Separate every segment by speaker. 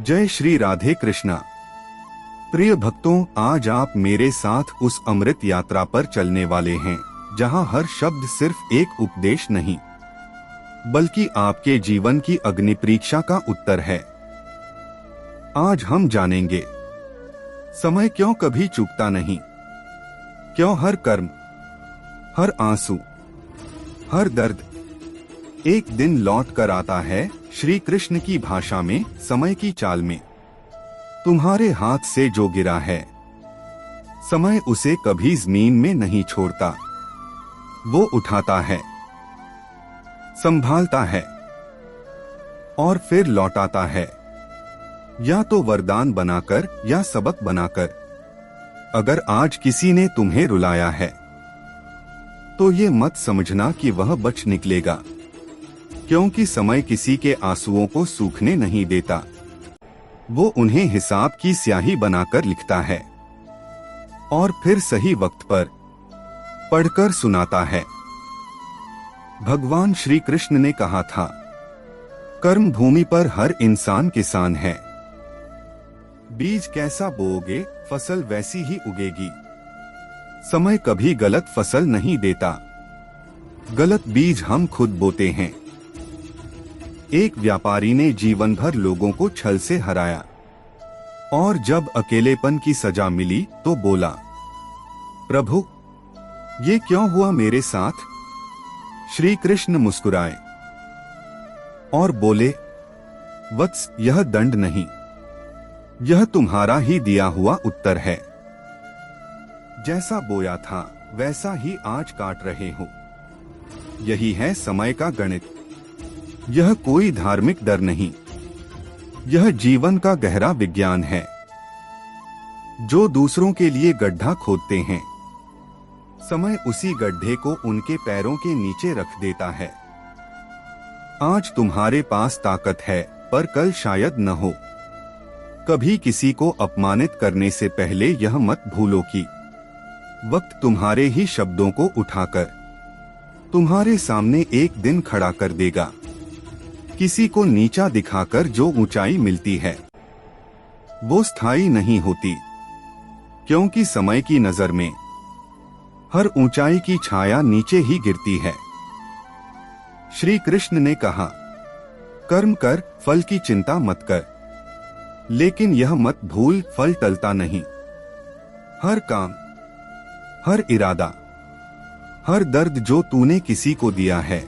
Speaker 1: जय श्री राधे कृष्णा। प्रिय भक्तों, आज आप मेरे साथ उस अमृत यात्रा पर चलने वाले हैं जहां हर शब्द सिर्फ एक उपदेश नहीं बल्कि आपके जीवन की अग्नि परीक्षा का उत्तर है। आज हम जानेंगे समय क्यों कभी चूकता नहीं, क्यों हर कर्म, हर आंसू, हर दर्द एक दिन लौट कर आता है। श्री कृष्ण की भाषा में समय की चाल में तुम्हारे हाथ से जो गिरा है, समय उसे कभी जमीन में नहीं छोड़ता। वो उठाता है, संभालता है और फिर लौटाता है, या तो वरदान बनाकर या सबक बनाकर। अगर आज किसी ने तुम्हें रुलाया है तो ये मत समझना कि वह बच निकलेगा, क्योंकि समय किसी के आंसुओं को सूखने नहीं देता। वो उन्हें हिसाब की स्याही बनाकर लिखता है और फिर सही वक्त पर पढ़कर सुनाता है। भगवान श्री कृष्ण ने कहा था, कर्म भूमि पर हर इंसान किसान है। बीज कैसा बोओगे, फसल वैसी ही उगेगी। समय कभी गलत फसल नहीं देता, गलत बीज हम खुद बोते हैं। एक व्यापारी ने जीवन भर लोगों को छल से हराया और जब अकेलेपन की सजा मिली तो बोला, प्रभु ये क्यों हुआ मेरे साथ? श्री कृष्ण मुस्कुराए और बोले, वत्स, यह दंड नहीं, यह तुम्हारा ही दिया हुआ उत्तर है। जैसा बोया था वैसा ही आज काट रहे हो। यही है समय का गणित। यह कोई धार्मिक डर नहीं, यह जीवन का गहरा विज्ञान है। जो दूसरों के लिए गड्ढा खोदते हैं, समय उसी गड्ढे को उनके पैरों के नीचे रख देता है। आज तुम्हारे पास ताकत है पर कल शायद न हो। कभी किसी को अपमानित करने से पहले यह मत भूलो कि वक्त तुम्हारे ही शब्दों को उठाकर तुम्हारे सामने एक दिन खड़ा कर देगा। किसी को नीचा दिखाकर जो ऊंचाई मिलती है वो स्थायी नहीं होती, क्योंकि समय की नजर में हर ऊंचाई की छाया नीचे ही गिरती है। श्री कृष्ण ने कहा, कर्म कर, फल की चिंता मत कर, लेकिन यह मत भूल, फल टलता नहीं। हर काम, हर इरादा, हर दर्द जो तूने किसी को दिया है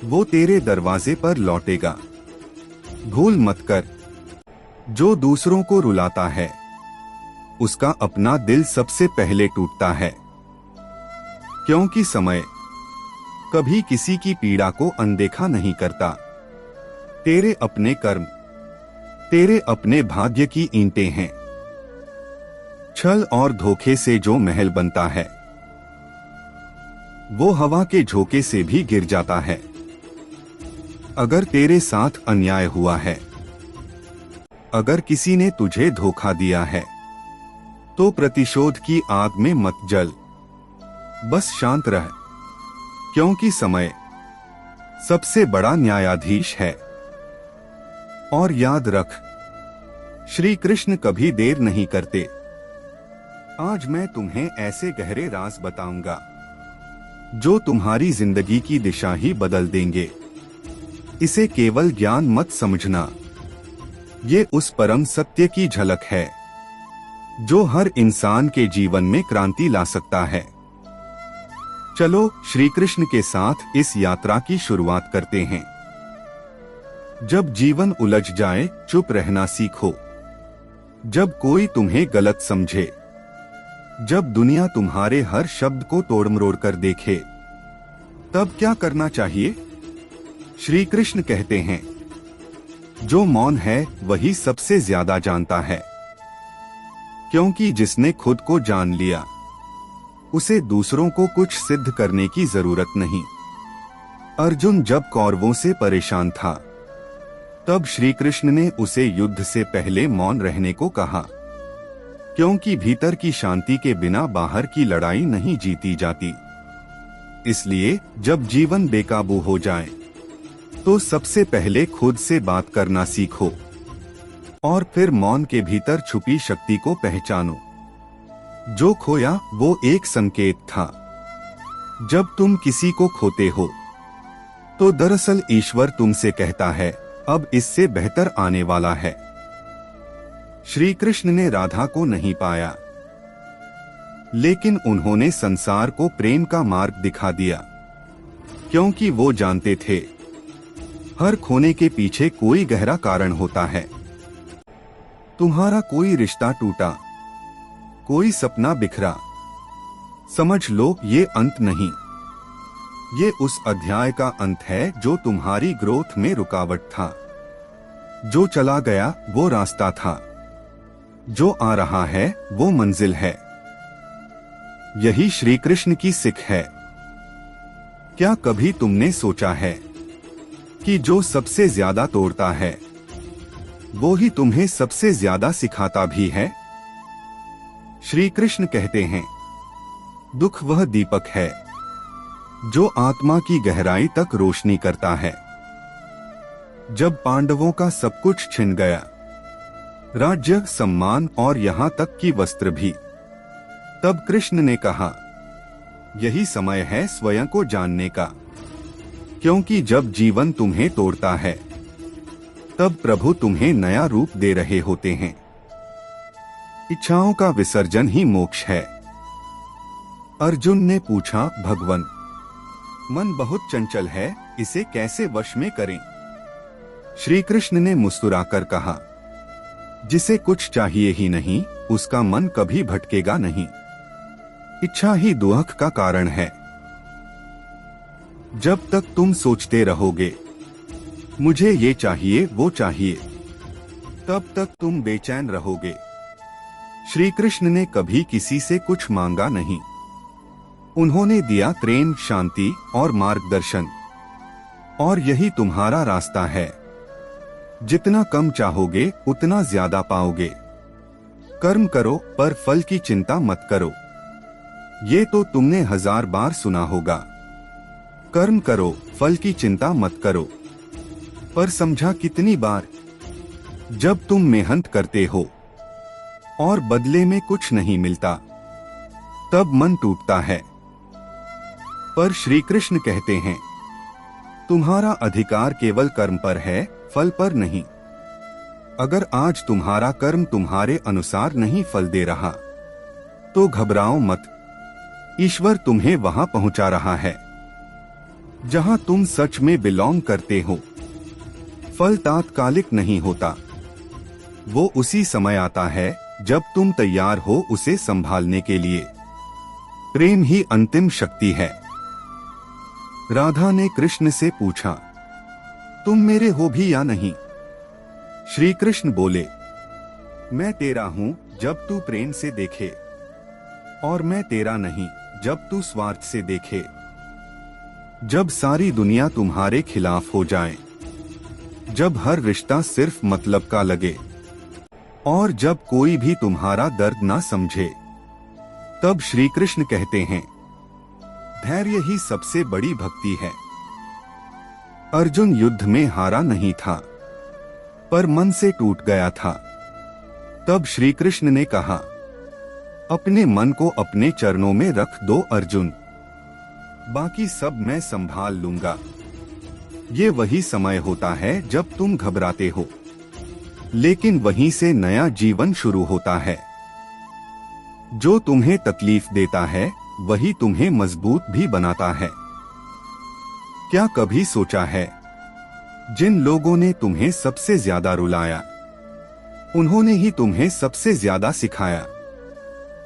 Speaker 1: वो तेरे दरवाजे पर लौटेगा। भूल मत कर, जो दूसरों को रुलाता है उसका अपना दिल सबसे पहले टूटता है, क्योंकि समय कभी किसी की पीड़ा को अनदेखा नहीं करता। तेरे अपने कर्म, तेरे अपने भाग्य की ईंटें हैं। छल और धोखे से जो महल बनता है वो हवा के झोंके से भी गिर जाता है। अगर तेरे साथ अन्याय हुआ है, अगर किसी ने तुझे धोखा दिया है, तो प्रतिशोध की आग में मत जल, बस शांत रह, क्योंकि समय सबसे बड़ा न्यायाधीश है। और याद रख, श्री कृष्ण कभी देर नहीं करते। आज मैं तुम्हें ऐसे गहरे राज बताऊंगा जो तुम्हारी जिंदगी की दिशा ही बदल देंगे। इसे केवल ज्ञान मत समझना, ये उस परम सत्य की झलक है जो हर इंसान के जीवन में क्रांति ला सकता है। चलो श्री कृष्ण के साथ इस यात्रा की शुरुआत करते हैं। जब जीवन उलझ जाए, चुप रहना सीखो। जब कोई तुम्हें गलत समझे, जब दुनिया तुम्हारे हर शब्द को तोड़ मरोड़ कर देखे, तब क्या करना चाहिए? श्री कृष्ण कहते हैं, जो मौन है वही सबसे ज्यादा जानता है, क्योंकि जिसने खुद को जान लिया उसे दूसरों को कुछ सिद्ध करने की जरूरत नहीं। अर्जुन जब कौरवों से परेशान था, तब श्री कृष्ण ने उसे युद्ध से पहले मौन रहने को कहा, क्योंकि भीतर की शांति के बिना बाहर की लड़ाई नहीं जीती जाती। इसलिए जब जीवन बेकाबू हो जाए तो सबसे पहले खुद से बात करना सीखो। और फिर मौन के भीतर छुपी शक्ति को पहचानो। जो खोया वो एक संकेत था। जब तुम किसी को खोते हो तो दरअसल ईश्वर तुमसे कहता है अब इससे बेहतर आने वाला है। श्री कृष्ण ने राधा को नहीं पाया, लेकिन उन्होंने संसार को प्रेम का मार्ग दिखा दिया, क्योंकि वो जानते थे हर खोने के पीछे कोई गहरा कारण होता है। तुम्हारा कोई रिश्ता टूटा, कोई सपना बिखरा, समझ लो ये अंत नहीं, ये उस अध्याय का अंत है जो तुम्हारी ग्रोथ में रुकावट था। जो चला गया वो रास्ता था, जो आ रहा है वो मंजिल है। यही श्री कृष्ण की सीख है। क्या कभी तुमने सोचा है कि जो सबसे ज्यादा तोड़ता है वो ही तुम्हें सबसे ज्यादा सिखाता भी है? श्री कृष्ण कहते हैं दुख वह दीपक है जो आत्मा की गहराई तक रोशनी करता है। जब पांडवों का सब कुछ छिन गया, राज्य, सम्मान और यहाँ तक कि वस्त्र भी, तब कृष्ण ने कहा यही समय है स्वयं को जानने का, क्योंकि जब जीवन तुम्हें तोड़ता है तब प्रभु तुम्हें नया रूप दे रहे होते हैं। इच्छाओं का विसर्जन ही मोक्ष है। अर्जुन ने पूछा भगवन, मन बहुत चंचल है, इसे कैसे वश में करें? श्री कृष्ण ने मुस्कुराकर कहा जिसे कुछ चाहिए ही नहीं उसका मन कभी भटकेगा नहीं। इच्छा ही दुख का कारण है। जब तक तुम सोचते रहोगे मुझे ये चाहिए वो चाहिए, तब तक तुम बेचैन रहोगे। श्री कृष्ण ने कभी किसी से कुछ मांगा नहीं। उन्होंने दिया प्रेम, शांति और मार्गदर्शन, और यही तुम्हारा रास्ता है। जितना कम चाहोगे उतना ज्यादा पाओगे। कर्म करो पर फल की चिंता मत करो। ये तो तुमने 1000 बार सुना होगा, कर्म करो फल की चिंता मत करो। पर समझा कितनी बार? जब तुम मेहनत करते हो और बदले में कुछ नहीं मिलता तब मन टूटता है। पर श्री कृष्ण कहते हैं तुम्हारा अधिकार केवल कर्म पर है, फल पर नहीं। अगर आज तुम्हारा कर्म तुम्हारे अनुसार नहीं फल दे रहा तो घबराओ मत, ईश्वर तुम्हें वहां पहुंचा रहा है जहां तुम सच में बिलोंग करते हो। फल तात्कालिक नहीं होता, वो उसी समय आता है जब तुम तैयार हो उसे संभालने के लिए। प्रेम ही अंतिम शक्ति है। राधा ने कृष्ण से पूछा तुम मेरे हो भी या नहीं? श्री कृष्ण बोले मैं तेरा हूं जब तू प्रेम से देखे, और मैं तेरा नहीं जब तू स्वार्थ से देखे। जब सारी दुनिया तुम्हारे खिलाफ हो जाए, जब हर रिश्ता सिर्फ मतलब का लगे, और जब कोई भी तुम्हारा दर्द ना समझे, तब श्री कृष्ण कहते हैं धैर्य ही सबसे बड़ी भक्ति है। अर्जुन युद्ध में हारा नहीं था, पर मन से टूट गया था। तब श्री कृष्ण ने कहा अपने मन को अपने चरणों में रख दो अर्जुन, बाकी सब मैं संभाल लूंगा। ये वही समय होता है जब तुम घबराते हो, लेकिन वहीं से नया जीवन शुरू होता है। जो तुम्हें तकलीफ देता है वही तुम्हें मजबूत भी बनाता है। क्या कभी सोचा है जिन लोगों ने तुम्हें सबसे ज्यादा रुलाया उन्होंने ही तुम्हें सबसे ज्यादा सिखाया?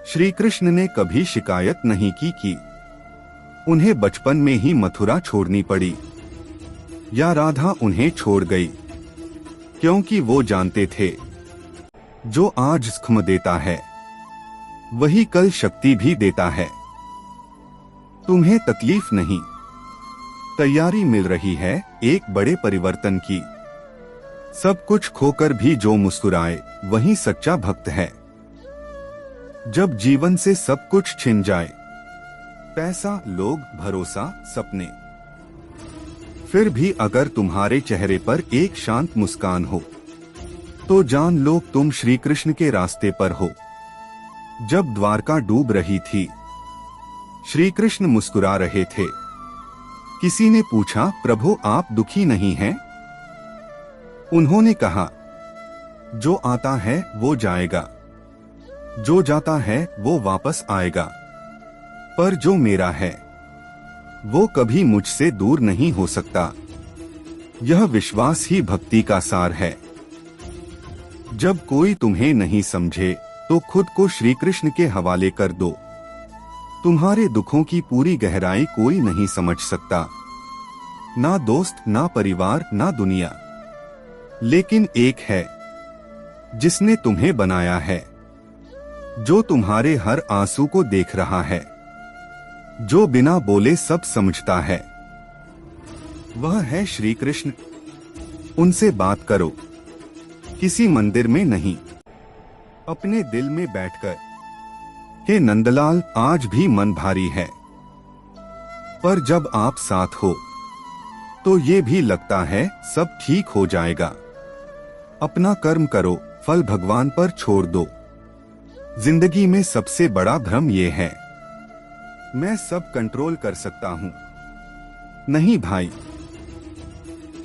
Speaker 1: श्री कृष्ण ने कभी शिकायत नहीं की उन्हें बचपन में ही मथुरा छोड़नी पड़ी, या राधा उन्हें छोड़ गई, क्योंकि वो जानते थे जो आज जख्म देता है वही कल शक्ति भी देता है। तुम्हें तकलीफ नहीं, तैयारी मिल रही है एक बड़े परिवर्तन की। सब कुछ खोकर भी जो मुस्कुराए वही सच्चा भक्त है। जब जीवन से सब कुछ छिन जाए, पैसा, लोग, भरोसा, सपने, फिर भी अगर तुम्हारे चेहरे पर एक शांत मुस्कान हो तो जान लो तुम श्री कृष्ण के रास्ते पर हो। जब द्वारका डूब रही थी, श्री कृष्ण मुस्कुरा रहे थे। किसी ने पूछा, प्रभु आप दुखी नहीं हैं? उन्होंने कहा, जो आता है वो जाएगा, जो जाता है वो वापस आएगा, पर जो मेरा है वो कभी मुझसे दूर नहीं हो सकता। यह विश्वास ही भक्ति का सार है। जब कोई तुम्हें नहीं समझे तो खुद को श्री कृष्ण के हवाले कर दो। तुम्हारे दुखों की पूरी गहराई कोई नहीं समझ सकता, ना दोस्त, ना परिवार, ना दुनिया। लेकिन एक है जिसने तुम्हें बनाया है, जो तुम्हारे हर आंसू को देख रहा है, जो बिना बोले सब समझता है। वह है श्री कृष्ण। उनसे बात करो, किसी मंदिर में नहीं, अपने दिल में बैठकर। हे नंदलाल, आज भी मन भारी है, पर जब आप साथ हो तो ये भी लगता है सब ठीक हो जाएगा। अपना कर्म करो, फल भगवान पर छोड़ दो। जिंदगी में सबसे बड़ा भ्रम ये है, मैं सब कंट्रोल कर सकता हूं। नहीं भाई,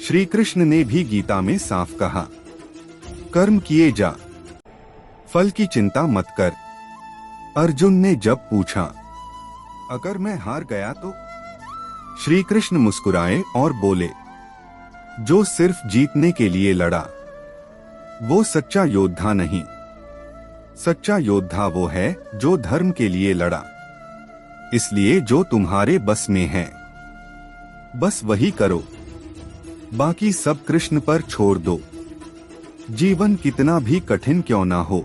Speaker 1: श्री कृष्ण ने भी गीता में साफ कहा, कर्म किए जा, फल की चिंता मत कर। अर्जुन ने जब पूछा, अगर मैं हार गया तो? श्री कृष्ण मुस्कुराए और बोले, जो सिर्फ जीतने के लिए लड़ा वो सच्चा योद्धा नहीं। सच्चा योद्धा वो है जो धर्म के लिए लड़ा। इसलिए जो तुम्हारे बस में है बस वही करो, बाकी सब कृष्ण पर छोड़ दो। जीवन कितना भी कठिन क्यों ना हो,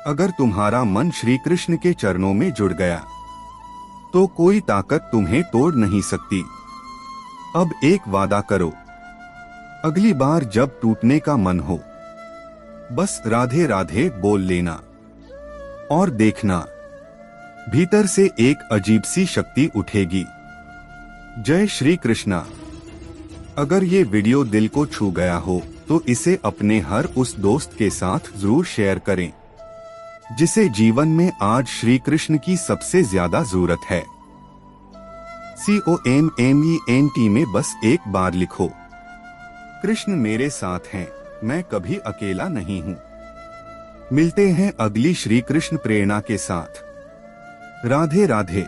Speaker 1: अगर तुम्हारा मन श्री कृष्ण के चरणों में जुड़ गया तो कोई ताकत तुम्हें तोड़ नहीं सकती। अब एक वादा करो, अगली बार जब टूटने का मन हो बस राधे राधे बोल लेना, और देखना भीतर से एक अजीब सी शक्ति उठेगी। जय श्री कृष्णा। अगर ये वीडियो दिल को छू गया हो तो इसे अपने हर उस दोस्त के साथ जरूर शेयर करें जिसे जीवन में आज श्री कृष्ण की सबसे ज्यादा जरूरत है। COMMENT में बस एक बार लिखो, कृष्ण मेरे साथ हैं, मैं कभी अकेला नहीं हूँ। मिलते हैं अगली श्री कृष्ण प्रेरणा के साथ। राधे राधे।